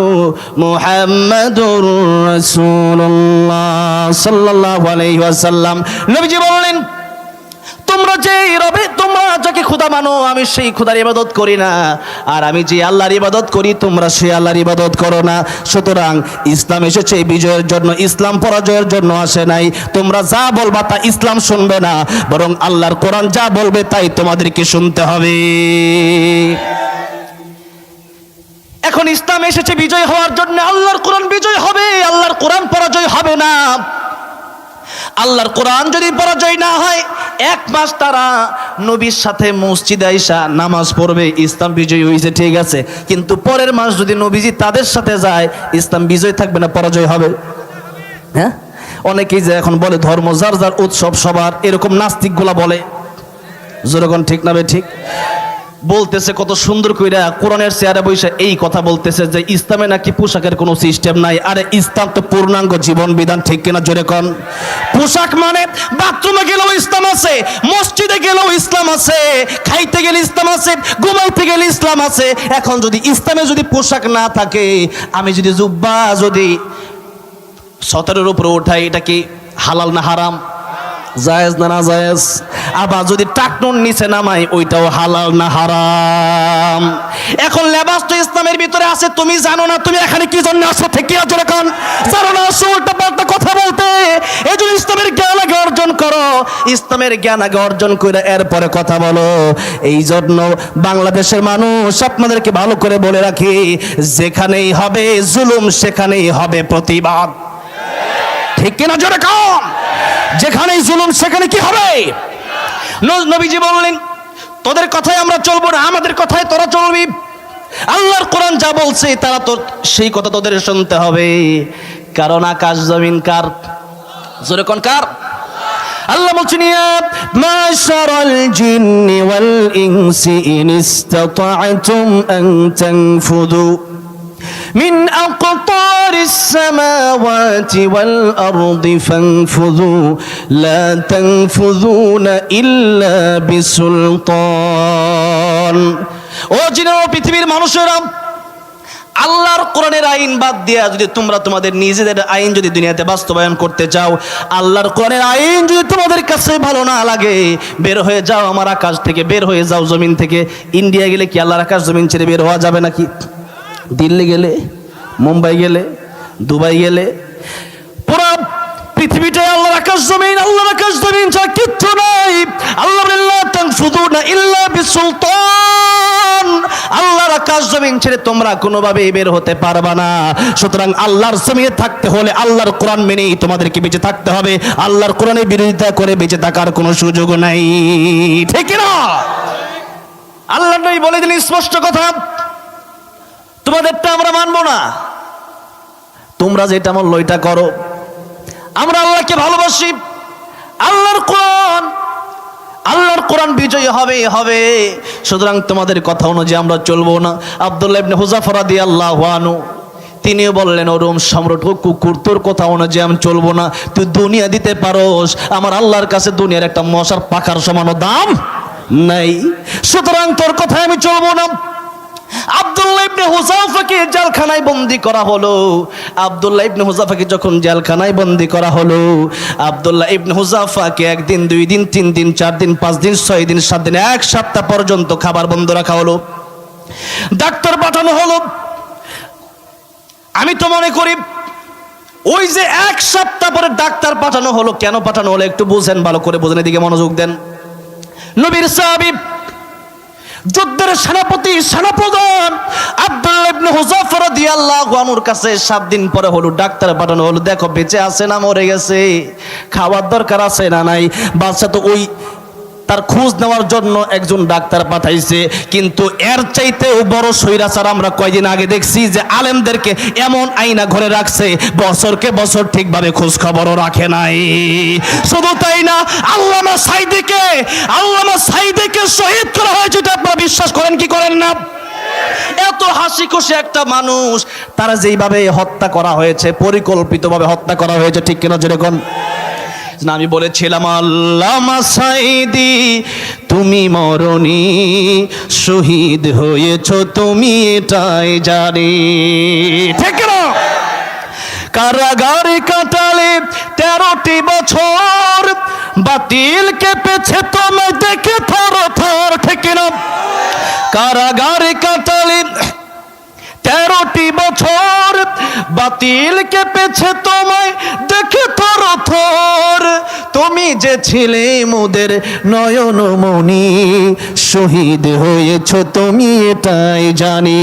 মুহাম্মাদুর রাসূলুল্লাহ সাল্লাল্লাহু আলাইহি ওয়াসাল্লাম। নবীজি বললেন, তোমরা যে রবে, তোমরা যাকে খোদা মানো, আমি সেই খোদার ইবাদত করি না, আর আমি যে আল্লাহর ইবাদত করি, তোমরা সেই আল্লাহর ইবাদত করো না। সুতরাং ইসলাম এসেছে বিজয়ের জন্য, ইসলাম পরাজয়ের জন্য আসে নাই। তোমরা যা বলবা তা ইসলাম শুনবে না, বরং আল্লাহর কোরআন যা বলবে তাই তোমাদেরকে শুনতে হবে। এখন ইসলাম এসেছে বিজয় হওয়ার জন্য, আল্লাহর কোরআন বিজয় হবে, আল্লাহর কোরআন পরাজয় হবে না। আল্লাহর কোরআন যদি পরাজয় না হয়, এক মাস তারা নবীর সাথে মসজিদে আইসা নামাজ পড়বে, ইসলাম বিজয় হয়েছে, ঠিক আছে। কিন্তু পরের মাস যদি নবীজি তাদের সাথে যায়, ইসলাম বিজয় থাকবে না, পরাজয় হবে। হ্যাঁ, অনেকেই যে এখন বলে ধর্ম যার যার উৎসব সবার, এরকম নাস্তিকগুলা বলে, যেরকম ঠিক না বে ঠিক বলতেছে কত সুন্দর কইরা কোরআনের চেয়ারে বসে এই কথা বলতেছে যে ইসলামে নাকি পোশাকের কোনো সিস্টেম নাই। আরে ইসলাম তো পূর্ণাঙ্গ জীবন বিধান, ঠিক কিনা জোরে কোন? পোশাক মানে বাথরুমে গেলেও ইসলাম আছে, মসজিদে গেলেও ইসলাম আছে, খাইতে গেলে ইসলাম আছে, ঘুমাইতে গেলে ইসলাম আছে। এখন যদি ইসলামে যদি পোশাক না থাকে, আমি যদি জুব্বা যদি 17-এর উপরে উঠাই, এটা কি হালাল না হারাম? জায়েজ না না জায়েজ? আবার যদি টাকনুর নিচে নামাই, ওইটাও হালাল না হারাম? এখন লেবাস তো ইসলামের ভিতরে আছে, তুমি জানো না, তুমি এখানে কি জন্য আসো? থেকে আছো এখন জানো না, আসো উল্টা পাল্টা কথা বলতে। এই জন্য ইসলামের জ্ঞান আগে অর্জন করো, ইসলামের জ্ঞান আগে অর্জন করে এরপরে কথা বলো। এই জন্য বাংলাদেশের মানুষ আপনাদেরকে ভালো করে বলে রাখি, যেখানেই হবে জুলুম, সেখানেই হবে প্রতিবাদ, ঠিক কিনা জোরে কম? যেখানেই জুলুম সেখানে কি হবে? নবীজি বললেন, তোদের কথায় আমরা চলবো না, আমাদের কথায় তোরা চলবি। আল্লাহর কোরআন যা বলছে তারা তো সেই কথা তোদের শুনতে হবে, কারণ আকাশ জমিন কার? জোরে কোন কার? আল্লাহ বলছেন, ইয়া মাশারাল জিন্নি ওয়াল ইনসি ইন ইসতাতা'তুম আন তানফুযু من أقطار السماوات والأرض فانفذوا لا تنفذون إلا بسلطان। ও জিনেরা, পৃথিবীর মানুষেরা, আল্লাহর কোরআনের আইন বাদ দিয়া যদি তোমরা তোমাদের নিজেদের আইন যদি দুনিয়াতে বাস্তবায়ন করতে চাও, আল্লাহর কোরআনের আইন যদি তোমাদের কাছে ভালো না লাগে, বের হয়ে যাও আমার আকাশ থেকে, বের হয়ে যাও জমিন থেকে। ইন্ডিয়া গেলে কি আল্লাহর আকাশ জমিন ছেড়ে বের হওয়া যাবে নাকি? দিল্লি গেলে, মুম্বাই গেলে, দুবাই গেলে, পুরো পৃথিবীটাই আল্লাহর আকাশ জমিন, আল্লাহর আকাশ জমিন ছাড়া কিচ্ছু নাই। আল্লাহ লা তানফুযুনা ইল্লা বিসুলতান। আল্লাহর আকাশ জমিন ছেড়ে তোমরা কোনোভাবেই বের হতে পারবা না। সুতরাং আল্লাহর জমিনে থাকতে হলে আল্লাহর কোরআন মেনেই তোমাদেরকে বেঁচে থাকতে হবে। আল্লাহর কোরআনের বিরোধিতা করে বেঁচে থাকার কোনো সুযোগ নাই, ঠিক না? আল্লাহ নবী বলে দিলেন স্পষ্ট কথা, তোমাদেরটা আমরা মানবো না, তোমরা যেটা বললো ওইটা করো। আমরা আল্লাহকে ভালোবাসি, আল্লাহর কোরআন বিজয়ী হবে। সুতরাং তোমাদের কথা অনুযায়ী আমরা চলবো না। আব্দুল্লাহ ইবনে হুযাফা রাদিয়াল্লাহু আনহু তিনিও বললেন, ও রোম সম্রাট কুকুর, তোর কথা অনুযায়ী আমি চলবো না। তুই দুনিয়া দিতে পারোস, আমার আল্লাহর কাছে দুনিয়ার একটা মশার পাখার সমানও দাম নাই, সুতরাং তোর কথায় আমি চলবো না। আব্দুল্লাহ ইবনে হুযাফাকে জেলখানায় বন্দী করা হলো। আব্দুল্লাহ ইবনে হুযাফাকে যখন জেলখানায় বন্দী করা হলো, আব্দুল্লাহ ইবনে হুযাফাকে 1 দিন 2 দিন 3 দিন 4 দিন 5 দিন 6 দিন 7 দিন 1 সপ্তাহ পর্যন্ত খাবার বন্ধ রাখা হলো। ডাক্তার পাঠানো হলো। আমি তো মনে করি ওই যে 1 সপ্তাহ পরে ডাক্তার পাঠানো হলো, কেন পাঠানো হলো একটু বুঝেন, ভালো করে বুঝেন, এদিকে মনোযোগ দেন। নবীর সাহাবী, যুদ্ধের সেনাপ্রধান আব্দুল্লাহ ইবনে হুযাফা রাদিয়াল্লাহু আনহুর কাছে 7 দিন পরে হলো ডাক্তার পাঠানো হলো, দেখো বেঁচে আছে না মরে গেছে, খাওয়ার দরকার আছে না নাই। বাচ্চা তো ওই তার খোঁজ নেওয়ার জন্য একজন ডাক্তার পাঠাইছে, কিন্তু এর চাইতেও বড় স্বৈরাচার আমরা কয়দিন আগে দেখছি যে আলেমদেরকে এমন আইনা ঘরে রাখছে, বছরকে বছর ঠিকভাবে খোঁজ খবরও রাখে নাই। শুধু তাই না, আল্লামা সাঈদীকে শহীদ করা হয়েছে, এটা আপনারা বিশ্বাস করেন কি করেন না? এত হাসি খুশি একটা মানুষ, তারা যেইভাবে হত্যা করা হয়েছে, পরিকল্পিতভাবে হত্যা করা হয়েছে, ঠিক কিনা যেরকম না আমি বলেছিলাম, আল্লামা সাঈদী তুমি মরণি, শহীদ হয়েছো তুমি এটাই জানি, ঠিক না? কারাগারে কাটালে 13টি বছর, বাতিল কেঁপেছে তোমায় দেখে থর থর, ঠিক না? কারাগারে কাটালে 13টি বছর, বাতিল কেঁপেছে তোমায় দেখে থর থর, তুমি যে ছিলে মোদের নয়নমণি, শহীদ হয়েছো তুমি এটাই জানি,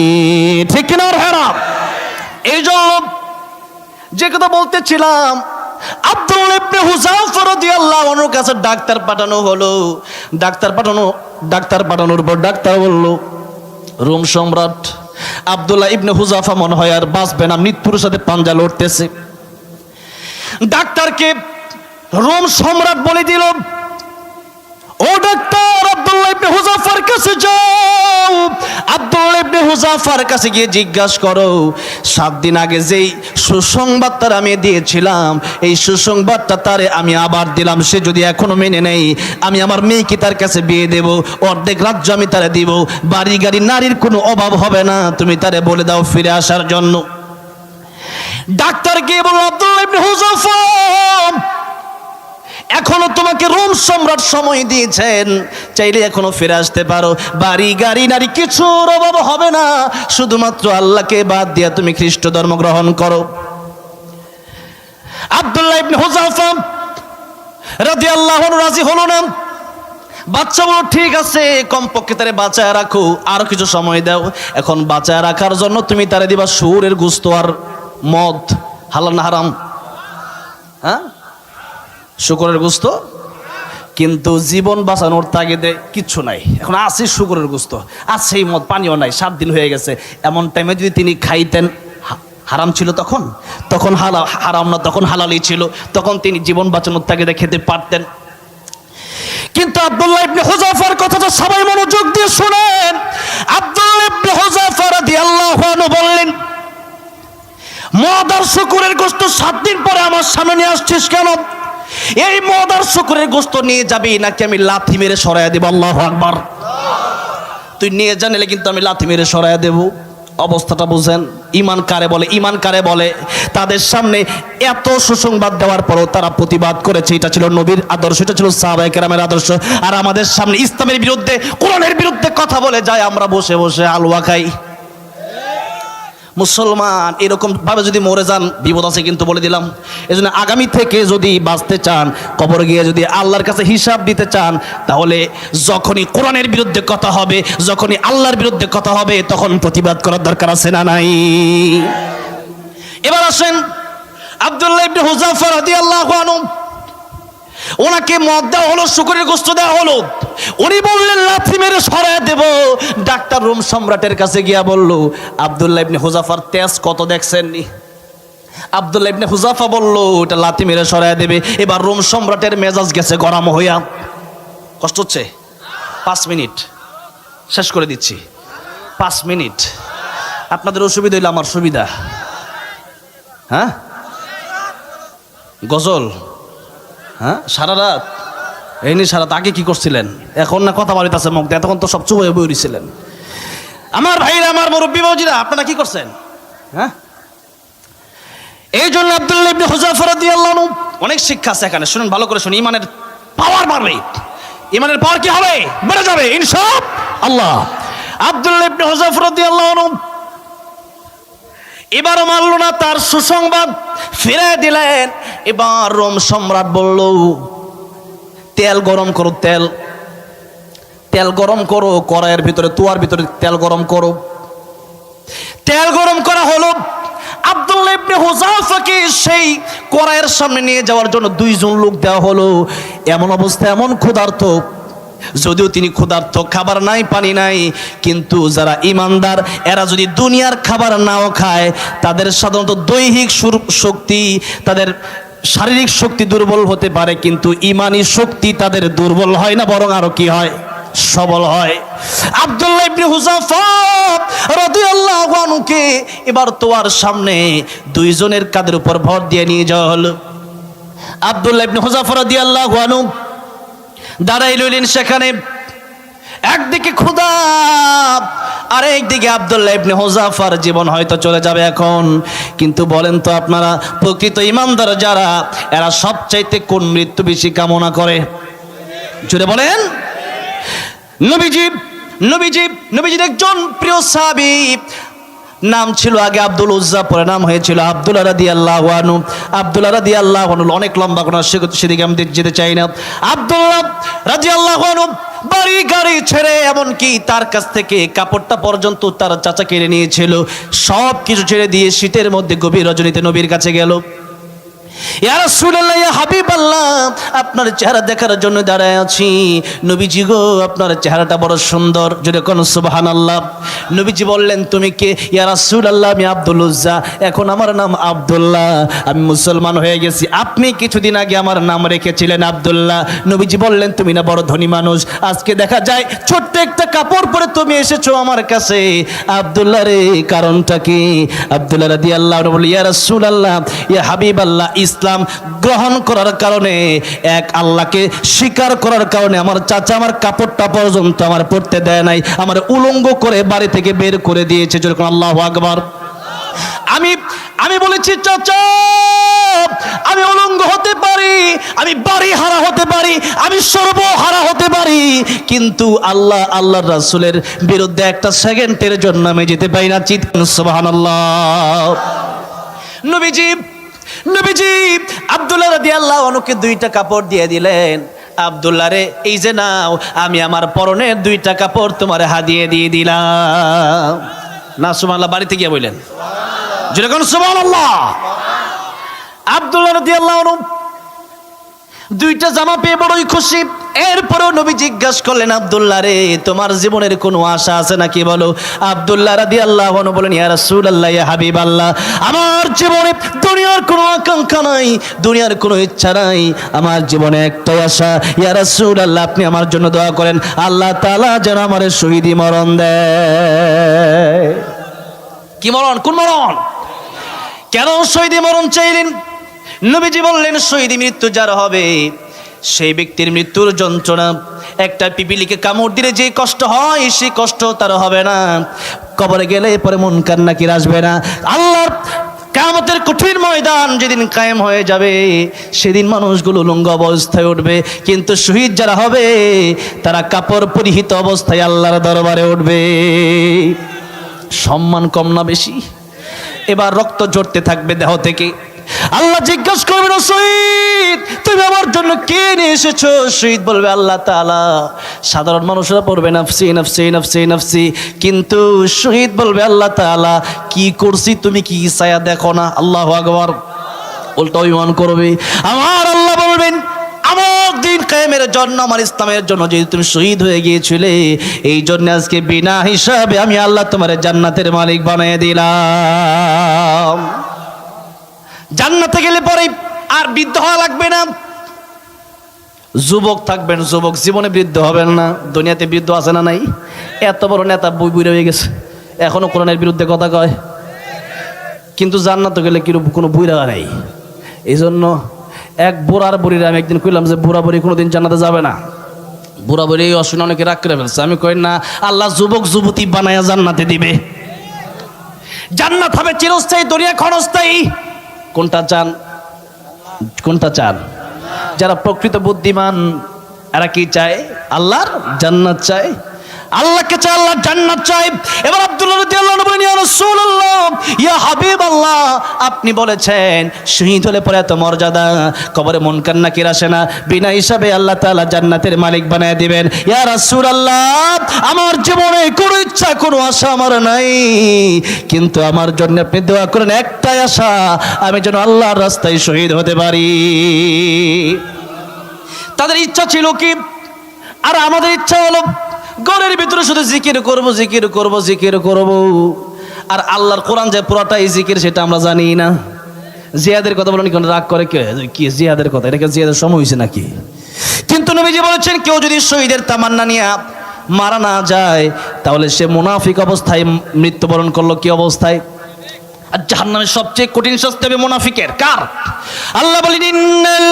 ঠিক না ভাইরা? এই জন্য যে কথা বলতেছিলাম, আব্দুল্লাহ ইবনে হুযাফা রাদিয়াল্লাহু আনহুর কাছে ডাক্তার পাঠানো হলো। ডাক্তার পাঠানোর পর ডাক্তার বলল, রোম সম্রাট আব্দুল্লাহ ইবনে হুযাফা মনে হয় আর বাঁচবে না, মৃত্যুর সাথে পাঞ্জা লড়তেছে। ডাক্তারকে রোম সম্রাট বলে দিল, ও ডাক্তার, আব্দুল্লাহ ইবনে হুযাফার কাছে যাও, আব্দুল্লাহ ইবনে হুযাফার কাছে গিয়ে জিজ্ঞাসা করো 7 দিন আগে যেই সুসংবাদটা আমি দিয়েছিলাম, এই সুসংবাদটা তারে আমি আবার দিলাম, সে যদি এখনো মেনে নেই, আমি আমার মেয়েকে তার কাছে বিয়ে দেব, অর্ধেক রাজ্য আমি তারে দিব, বাড়ি গাড়ি নারীর কোনো অভাব হবে না, তুমি তারে বলে দাও ফিরে আসার জন্য। ডাক্তার গিয়ে বলল, আব্দুল্লাহ ইবনে হুযাফা, এখনো তোমাকে রোম সম্রাট সময় দিয়েছেন, চাইলে এখনো ফিরে আসতে পারো, বাড়ি গাড়ি নারী কিছুর অভাব হবে না, শুধুমাত্র আল্লাহকে বাদ দিয়ে তুমি খ্রিস্ট ধর্ম গ্রহণ করো। আব্দুল্লাহ ইবনে হুযাফা রাদিয়াল্লাহু আনহু রাজি হলো না। বাচ্চা বলো, ঠিক আছে, কমপক্ষে তারে বাঁচায় রাখো, আরো কিছু সময় দাও। এখন বাঁচায় রাখার জন্য তুমি তারে দিবা শুয়োরের গোশত আর মদ, হালাল না হারাম? হ্যাঁ, শুকরের গোশত, কিন্তু জীবন বাঁচানোর তাগিদে কিচ্ছু নাই, এখন আছে শুকরের গোশত, আছে মদ, পানিও নাই, 7 দিন হয়ে গেছে। এমন টাইমে যদি তিনি খাইতেন, হারাম ছিল তখন, হারাম না, তখন হালালই ছিল, তখন তিনি জীবন বাঁচানোর তাগিদে খেতে পারতেন। কিন্তু আব্দুল্লাহ ইবনে হুযাফার কথাটা সবাই মনোযোগ দিয়ে শুনেন। আব্দুল্লাহ ইবনে হুযাফা রাদিয়াল্লাহু আনহু বললেন, মদ আর শুকরের গোশত 7 দিন পরে আমার সামনে নিয়ে আসছিস কেন? এই মদ আর শুকরের গোশত নিয়ে যাবি নাকি আমি লাথি মেরে সরাইয়া দেব? আল্লাহু আকবার। তুই নিয়ে জানলে কিন্তু আমি লাথি মেরে সরাইয়া দেব। অবস্থাটা বুঝেন, ঈমান কারে বলে, ঈমান কারে বলে। তাদের সামনে এত সুসংবাদ দেওয়ার পরও তারা প্রতিবাদ করেছে। এটা ছিল নবীর আদর্শ, এটা ছিল সাহাবায়ে কেরামের আদর্শ। আর আমাদের সামনে ইসলামের বিরুদ্ধে, কোরআনের বিরুদ্ধে কথা বলে যায়, আমরা বসে বসে হালুয়া খাই। মুসলমান এরকম ভাবে যদি মরে যান, বিপদ আছে কিন্তু, বলে দিলাম। এজন্য আগামী থেকে যদি বাঁচতে চান, কবর গিয়ে যদি আল্লাহর কাছে হিসাব দিতে চান, তাহলে যখনই কোরআনের বিরুদ্ধে কথা হবে, যখনই আল্লাহর বিরুদ্ধে কথা হবে, তখন প্রতিবাদ করার দরকার আছে না নাই? এবার আসেন, আব্দুল্লাহ ইবনে হুযাফা রাদিয়াল্লাহু আনহু, ওনাকে মদ দেওয়া হলো, শুকরের গোশত দেওয়া হলো, উনি বললেন লাথি মেরে সরায় দেব। ডাক্তার রোম সম্রাটের কাছে গিয়া বলল, আব্দুল্লাহ ইবনে হুযাফার তেজ কত দেখছেননি? আব্দুল্লাহ ইবনে হুযাফা বলল, ওটা লাথি মেরে সরায় দেবে। এবার রোম সম্রাটের মেজাজ গেছে গরম হইয়া। কষ্ট হচ্ছে? 5 মিনিট শেষ করে দিচ্ছি, 5 মিনিট। আপনাদের অসুবিধা হইলে আমার সুবিধা। হ্যাঁ, গজল, হ্যাঁ, সারা রাত এই নিয়ে সারা রাত। আগে কি করছিলেন? এখন না কথা বলিতেছে মুখ দিয়ে, তখন তো সব চুপ হয়ে বইছিলেন। আমার ভাইরা, আমার মুরব্বী বাবুজিরা, আপনারা কি করছেন? হ্যাঁ, এই জন্য আব্দুল্লাহ ইবনে হুযাফা রাদিয়াল্লাহু আনহু, অনেক শিক্ষা আছে এখানে, শুনুন ভালো করে শুনুন। ইমানের পাওয়ার বাড়বে, ইমানের পাওয়ার কি হবে? বেড়ে যাবে ইনশাআল্লাহ। আব্দুল্লাহ ইবনে হুযাফা রাদিয়াল্লাহু আনহু এবারও মানল না, তার সুসংবাদ ফিরে দিলেন। এবার রোম সম্রাট বলল, তেল গরম করো, তেল গরম করো, কড়াইয়ের ভিতরে, তুয়ার ভিতরে তেল গরম করো। তেল গরম করা হলো। আব্দুল্লাহ ইবনে হুযাফাকে সেই কড়াইয়ের সামনে নিয়ে যাওয়ার জন্য 2 জন লোক দেওয়া হলো। এমন অবস্থা, এমন ক্ষুধার্ত, যদিও তিনি ক্ষুধার্ত, খাবার নাই, পানি নাই, কিন্তু যারা ইমানদার এরা যদি দুনিয়ার খাবার নাও খায়, তাদের সাধারণত দৈহিক শক্তি, তাদের শারীরিক শক্তি দুর্বল হতে পারে, কিন্তু ইমানি শক্তি তাদের দুর্বল হয় না, বরং আরো কি হয়, সবল হয়। আব্দুল্লাহ ইবনে হুযাফা রাদিয়াল্লাহু আনহুকে এবার তোয়ার সামনে দুইজনের কাঁধের উপর ভর দিয়ে নিয়ে যাওয়া হলো। আব্দুল্লাহ ইবনে হুযাফা রাদিয়াল্লাহু আনহু দাঁড়াই রইলেন সেখানে। একদিকে ক্ষুধা আর একদিকে আব্দুল্লাহ ইবনে হুযাফার জীবন হয়তো চলে যাবে এখন। কিন্তু বলেন তো আপনারা, প্রকৃত ইমানদার যারা, এরা সবচাইতে কোন মৃত্যু বেশি কামনা করে? জোরে বলেন। নবীজির একজন প্রিয় সাহাবী, নাম ছিল আগে আব্দুল উজ্জা, পরে নাম হয়েছিল আব্দুল্লাহ রাদিয়াল্লাহু আনহু। আব্দুল্লাহ রাদিয়াল্লাহু আনহু অনেক লম্বা কোন সেদিকে আমি যেতে চাই না। আব্দুল্লাহ রাদিয়াল্লাহু আনহু বাড়ি গাড়ি ছেড়ে, এমনকি তার কাছ থেকে কাপড়টা পর্যন্ত তার চাচা কেড়ে নিয়েছিল, সব কিছু ছেড়ে দিয়ে শীতের মধ্যে গভীর রজনীতে নবীর কাছে গেল। ইয়া রাসূলুল্লাহ, ইয়া হাবিবাল্লাহ, আপনার চেহারা দেখার জন্য দাঁড়ায় আছি। নবীজি গো, আপনার চেহারাটা বড় সুন্দর, জোরে কোন সুবহানাল্লাহ। নবীজি বললেন, তুমি কে? ইয়া রাসূলুল্লাহ, আমি আব্দুল উজ্জা, এখন আমার নাম আব্দুল্লাহ, আমি মুসলমান হয়ে গেছি। আপনি কিছুদিন আগে আমার নাম রেখেছিলেন আব্দুল্লাহ। নবীজি বললেন, তুমি না বড় ধনী মানুষ, আজকে দেখা যায় ছোট্ট একটা কাপড় পরে তুমি এসেছো আমার কাছে, আব্দুল্লাহ রে, কারণটা কি? আব্দুল্লাহ রাদিয়াল্লাহু আনহু বলল, ইয়া রাসূলুল্লাহ, ইয়া হাবিবাল্লাহ, ইসলাম গ্রহণ করার কারণে, এক আল্লাহকে স্বীকার করার কারণে আমার চাচা আমার কাপড়টা পর্যন্ত আমার পরতে দেয় নাই, আমার উলঙ্গ করে বাড়ি থেকে বের করে দিয়েছে। যেরকম আল্লাহু আকবার। আমি বলেছি, চাচা আমি উলঙ্গ হতে পারি, আমি বাড়ি হারা হতে পারি, আমি সর্বহারা হতে পারি, কিন্তু আল্লাহর রাসূলের বিরুদ্ধে একটা সেকেন্ডের জন্য আমি যেতে পারি না। চিৎকার সুবহানাল্লাহ। নবীজি আব্দুল্লাহ রাদিয়াল্লাহু আনহুকে 2টা কাপড় দিয়ে দিলেন। আব্দুল্লাহ রে, এই যে নাও, আমি আমার পরনের 2টা কাপড় তোমার হাদিয়ে দিয়ে দিলাম। না সুবহানাল্লাহ, বাড়িতে গিয়ে বললেন যেরকম সুবহানাল্লাহ। আব্দুল্লাহ রাদিয়াল্লাহু আনহু 2টা জামা পেয়ে বড়ই খুশি। এরপরেও নবী জিজ্ঞাসা করলেন, আব্দুল্লাহ রে, তোমার জীবনের কোনো আশা আছে নাকি বলো? আব্দুল্লাহ রাদিয়াল্লাহু আনহু বলেন, ইয়া রাসূলুল্লাহ, ইয়া হাবিবাল্লাহ, আমার জীবনে দুনিয়ার কোনো আকাঙ্ক্ষা নাই, দুনিয়ার কোনো ইচ্ছা নাই, আমার জীবনে একটাই আশা, ইয়া রাসূলুল্লাহ, আপনি আমার জন্য দোয়া করেন, আল্লাহ তাআলা যেন আমার শহীদি মরণ দেয়। কি মরণ? কোন মরণ? কেন শহীদি মরণ চাইলেন? নবীজি বললেন, শহীদি মৃত্যু যার হবে, সেই ব্যক্তির মৃত্যুর যন্ত্রণা, একটা পিপিলিকে কামড় দিলে যে কষ্ট হয়, সেই কষ্ট তার হবে না। কবরে গেলে পরে মুনকার নাকির আসবে না। আল্লাহর কিয়ামতের কঠিন ময়দান যেদিন কায়েম হয়ে যাবে, সেদিন মানুষগুলো উলঙ্গ অবস্থায় উঠবে, কিন্তু শহীদ যারা হবে তারা কাপড় পরিহিত অবস্থায় আল্লাহর দরবারে উঠবে। সম্মান কম না বেশি? এবার রক্ত ঝরতে থাকবে দেহ থেকে। আল্লাহ জিজ্ঞাসা করবেন, শহীদ তুমি আমার জন্য কে নিয়ে এসেছো? শহীদ বলবে, আল্লাহ তাআলা। সাধারণ মানুষরা পড়বে নাফসি নাফসি নাফসি নাফসি, কিন্তু শহীদ বলবে, আল্লাহ তাআলা কি করছি তুমি কি ছায়া দেখো না? আল্লাহু আকবার। উল্টা অভিমান করবে। আমার আল্লাহ বলবেন, আমার দিন কায়েমের জন্য, আমার ইসলামের জন্য যদি তুমি শহীদ হয়ে গিয়েছিলে, এই জন্য আজকে বিনা হিসাবে আমি আল্লাহ তোমার জান্নাতের মালিক বানিয়ে দিলাম। জান্নাতে গেলে পরে আর বৃদ্ধ হওয়া লাগবে না, যুবক থাকবেন, যুবক জীবনে বৃদ্ধ হবেন না। দুনিয়াতে বৃদ্ধ আছে না নাই? এত বড় নেতা বুড়া হয়ে গেছে, এখনো কোরআনের বিরুদ্ধে কথা কয়, কিন্তু জান্নাতে গেলে কি কোনো বুড়া নাই। এই জন্য এক বুড়ার বুড়ির আমি একদিন কইলাম যে বুড়া বুড়ি কোনোদিন জান্নাতে যাবে না। বুড়া বুড়ি অশুনে অনেকে রাগ করে ফেলছে। আমি কই না, আল্লাহ যুবক যুবতী বানায়া জান্নাতে দিবে। জান্নাত হবে চিরস্থায়ী, দুনিয়া ক্ষণস্থায়ী। কোনটা চান? কোনটা চান? যারা প্রকৃত বুদ্ধিমান এরা কি চায়? আল্লাহর জান্নাত চায়, আল্লাহকে চায়, আল্লাহর জান্নাত চায়। এবার আব্দুল্লাহ রাদিয়াল্লাহু আনহু বলেন, ইয়া রাসূলুল্লাহ, ইয়া হাবিবাল্লাহ, আপনি বলেছেন শহীদ হলে পরে এত মর্যাদা, কবরে মুনকার নাকির আসে না, বিনা হিসাবে আল্লাহ তাআলা জান্নাতের মালিক বানায় দিবেন। ইয়া রাসূলুল্লাহ, আমার জীবনে কোনো ইচ্ছা কোনো আশা আমার নাই, কিন্তু আমার জন্য আপনি দোয়া করেন, একটাই আশা, আমি যেন আল্লাহর রাস্তায় শহীদ হতে পারি। তাদের ইচ্ছা ছিল কি? আর আমাদের ইচ্ছা হলো ঘরের ভিতরে শুধু জিকির করব জিকির করব জিকির করব, আর আল্লাহর কোরআন যে পুরোটাই জিকির সেটা আমরা জানি না। জিয়াদের কথা বলেন, কেন রাগ করে কে? কি জিয়াদের কথা? এটা কি জিয়াদের সময় হয়েছে নাকি? কিন্তু নবীজি বলেছেন কেউ যদি শহীদের তামান্না নিয়ে মারা না যায় তাহলে সে মুনাফিক অবস্থায় মৃত্যুবরণ করলো। কি অবস্থায়? আর জাহান্নামের সবচেয়ে কঠিন শাস্তি হবে মুনাফিকের। কার? আল্লাহ বলেন ইন্নাল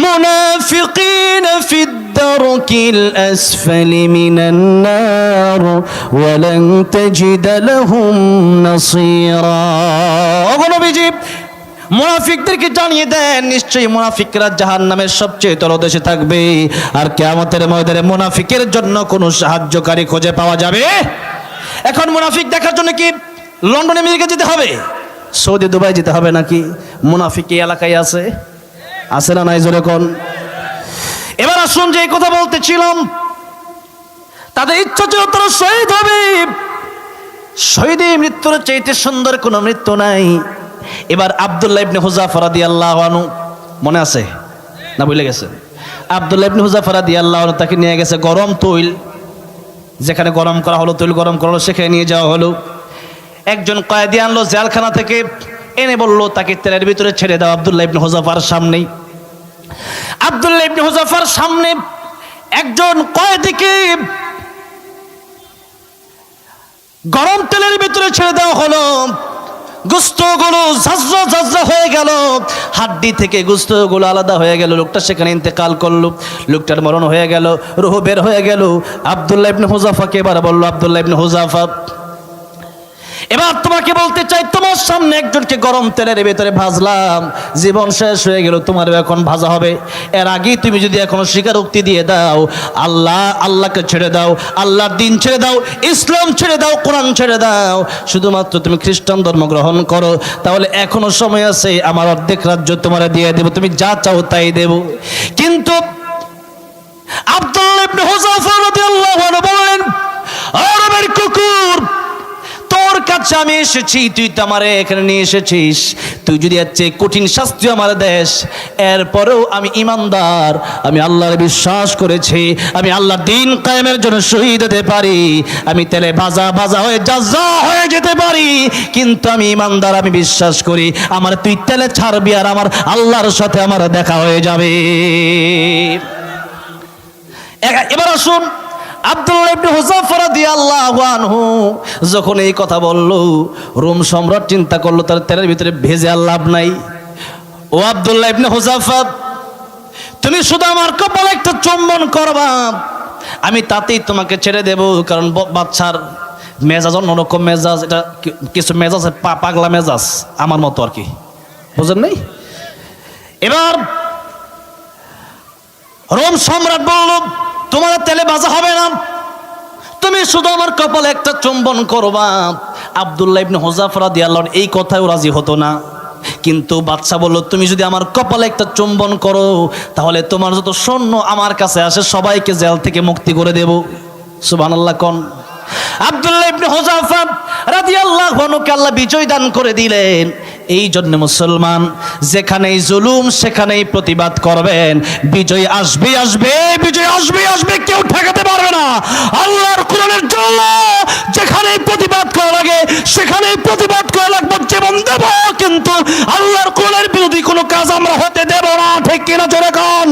মুনাফিকিনা ফিদ দারকিল আসফালি মিনান নার ওয়া লান তাজিদ লাহুম নাসীরা। ওগো নবীজি, মুনাফিকদেরকে জানিয়ে দেন নিশ্চয়ই মুনাফিকরা জাহান্নামের সবচেয়ে তলদেশে থাকবে, আর কিয়ামতের ময়দানে মুনাফিকের জন্য কোনো সাহায্যকারী খুঁজে পাওয়া যাবে। এখন মুনাফিক দেখার জন্য কি লন্ডন আমেরিকা যেতে হবে? সৌদি দুবাই যেতে হবে নাকি? মুনাফিক এই এলাকায় আছে, আছে না নাই? জোরে কোন। এবার আসুন, যে কথা বলতেছিলাম, তাদের ইচ্ছা ছিল তারা শহীদ হবে। শহীদে মৃত্যুর চাইতে সুন্দর কোনো মৃত্যু নাই। এবার আব্দুল্লাহ ইবনে হুযাফা রাদিয়াল্লাহু আনহু, মনে আছে না ভুলে গেছেন? আব্দুল্লাহ ইবনে হুযাফা রাদিয়াল্লাহু আনহু তাকে নিয়ে গেছে গরম তৈল, যেখানে গরম করা হলো, তৈল গরম করা হলো, সেখানে নিয়ে যাওয়া হলো। একজন কয়েদি আনলো জেলখানা থেকে, এনে বলল তাকে তেলের ভিতরে ছেড়ে দাও আব্দুল্লাহ ইবনে হুযাফার সামনেই। আব্দুল্লাহ ইবনে হুযাফার সামনে একজন কয়েদিকে গরম তেলের ভিতরে ছেড়ে দেওয়া হলো। গোস্তগুলো ঝাঁঝরা ঝাঁঝরা হয়ে গেল, হাড্ডি থেকে গোস্তগুলো আলাদা হয়ে গেল। লোকটা সেখানে ইন্তেকাল করলো, লোকটার মরণ হয়ে গেল, রূহ বের হয়ে গেল। আব্দুল্লাহ ইবনে হুযাফাকে এবার বলল, আব্দুল্লাহ ইবনে হুযাফা, এবার তোমাকে বলতে চাই, তোমার সামনে একজনকে গরম তেলের ভেতরে ভাজলাম, জীবন শেষ হয়ে গেল, তোমারও এখন ভাজা হবে। এর আগে তুমি যদি এখনো স্বীকারোক্তি দিয়ে দাও, আল্লাহকে ছেড়ে দাও, আল্লাহর দিন ছেড়ে দাও, ইসলাম ছেড়ে দাও, কোরআন ছেড়ে দাও, শুধুমাত্র তুমি খ্রিস্টান ধর্ম গ্রহণ করো, তাহলে এখনো সময় আছে, আমার অর্ধেক রাজ্য তোমার দিয়ে দেব, তুমি যা চাও তাই দেব। কিন্তু আব্দুল্লাহ ইবনে হুযাফা রাদিয়াল্লাহু আনহু বলেন, আরবের কুকুর, তোর কাছে আমি এসেছি, তুই তো আমারে এখানে নিয়ে এসেছিস, তুই যদি এর চেয়ে কঠিন শাস্তি আমার দেশ, এরপরেও আমি ইমানদার, আমি আল্লাহর বিশ্বাস করেছি, আমি আল্লাহর দিন কায়েমের জন্য শহীদ হতে পারি, আমি তেলে ভাজা ভাজা হয়ে যা হয়ে যেতে পারি, কিন্তু আমি ইমানদার, আমি বিশ্বাস করি আমার তুই তেলে ছাড়বি আর আমার আল্লাহর সাথে আমার দেখা হয়ে যাবে। এবার আসুন, আব্দুল্লাহ ইবনে হুযাফা রাদিয়াল্লাহু আনহু যখন এই কথা বলল, রোম সম্রাট চিন্তা করলো তার তেলের ভিতরে ভেজে আর লাভ নাই। ও আব্দুল্লাহ ইবনে হুযাফা, তুমি শুধু আমার কপালে একটা চুম্বন করবা, আমি তাতেই তোমাকে ছেড়ে দেব। কারণ বাচ্চার মেজাজ অন্যরকম মেজাজ, এটা কিছু মেজাজ পাগলা মেজাজ, আমার মতো আর কি, বুঝেন নাই? এবার রোম সম্রাট বলল, তোমার তেলে ভাজা হবে না, তুমি শুধু আমার কপালে একটা চুম্বন করবা। আব্দুল্লাহ ইবনে হুযাফা রাদিয়াল্লাহু আনহু এই কথায়ও রাজি হতো না, কিন্তু বাদশা বলল, তুমি যদি আমার কপালে একটা চুম্বন করো, তাহলে তোমার যত সৈন্য আমার কাছে আসে সবাইকে জেল থেকে মুক্তি করে দেব। সুবহানাল্লাহ কোন। আব্দুল্লাহ ইবনে হুযাফা রাদিয়াল্লাহু আনহুকে আল্লাহ বিজয় দান করে দিলেন। এই জন্য মুসলমান যেখানেই জুলুম সেখানেই প্রতিবাদ করবেন, বিজয় আসবে আসবে, বিজয় আসবে আসবে, কেউ ঠেকাতে পারবে না। আল্লাহর কোরআনের জন্য যেখানেই প্রতিবাদ করা লাগে সেখানেই প্রতিবাদ করা লাগবে, জীবন দেব, কিন্তু আল্লাহর কোরআনের বিরোধী কোনো কাজ আমরা হতে দেব না। ঠিক কিনা জোরে কোন।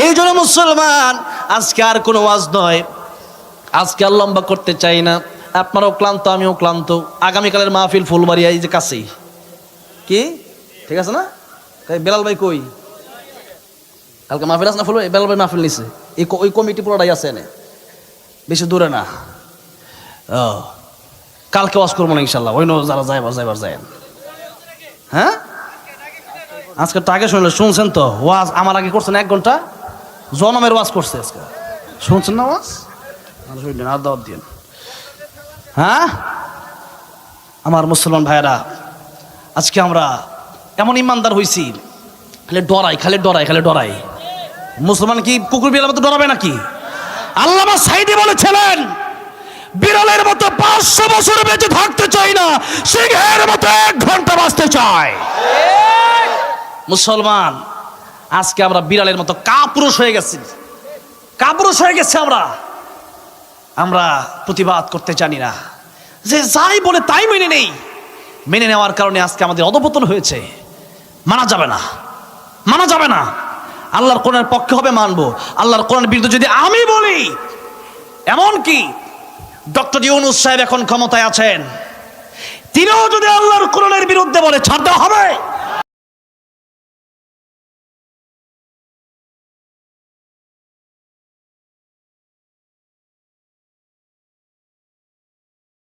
এই জন্য মুসলমান, আজকে আর কোনো ওয়াজ নয়, আজকে আর লম্বা করতে চাই না, আপনারাও ক্লান্ত, আমিও ক্লান্ত। আগামীকালের মাহফিল ফুলবাড়িয়া, এই যে কাছেই, কি ঠিক আছে না? বেলাল ভাই কই? কালকে মাহফিল আছে না ফুল? বেলাল ভাই মাহফিল নিছে, ওই কমিটি পুরোটাই আছে, এনে বেশি দূরে না। কালকে ওয়াজ করবো না ইনশাল্লাহ, ওই যারা যাইবার যায়। হ্যাঁ, আজকে তো আগে শুনছেন তো ওয়াজ, আমার আগে করছেন 1 ঘন্টা, জনমের ওয়াজ করছে আজকে, শুনছেন না ওয়াজ? আর দাওয়াত দিন। হ্যাঁ আমার মুসলমান ভাইয়েরা, আজকে আমরা এমন ইমানদার হয়েছি, খালি ডরাই। মুসলমান কি কুকুর বিড়ালের মতো ডরাবে নাকি? আল্লামা সাঈদী বলেছিলেন, বিড়ালের মতো 500 বছর বেঁচে থাকতে চাই না, সিংহের মতো 1 ঘন্টা বাঁচতে চাই। মুসলমান, আজকে আমরা বিড়ালের মতো কাপুরুষ হয়ে গেছি। কাপুরুষ হয়ে গেছে আমরা প্রতিবাদ করতে জানি না, যে যাই বলে তাই মেনে নেই। মেনে নেওয়ার কারণে আজকে আমাদের অধপতন হয়েছে। মানা যাবে না, মানা যাবে না। আল্লাহর কোরআনের পক্ষে হবে মানবো, আল্লাহর কোরআনের বিরুদ্ধে যদি আমি বলি, এমনকি ডক্টর ইউনূস সাহেব এখন ক্ষমতায় আছেন, তিনিও যদি আল্লাহর কোরআনের বিরুদ্ধে বলে, ছাড় দেওয়া হবে?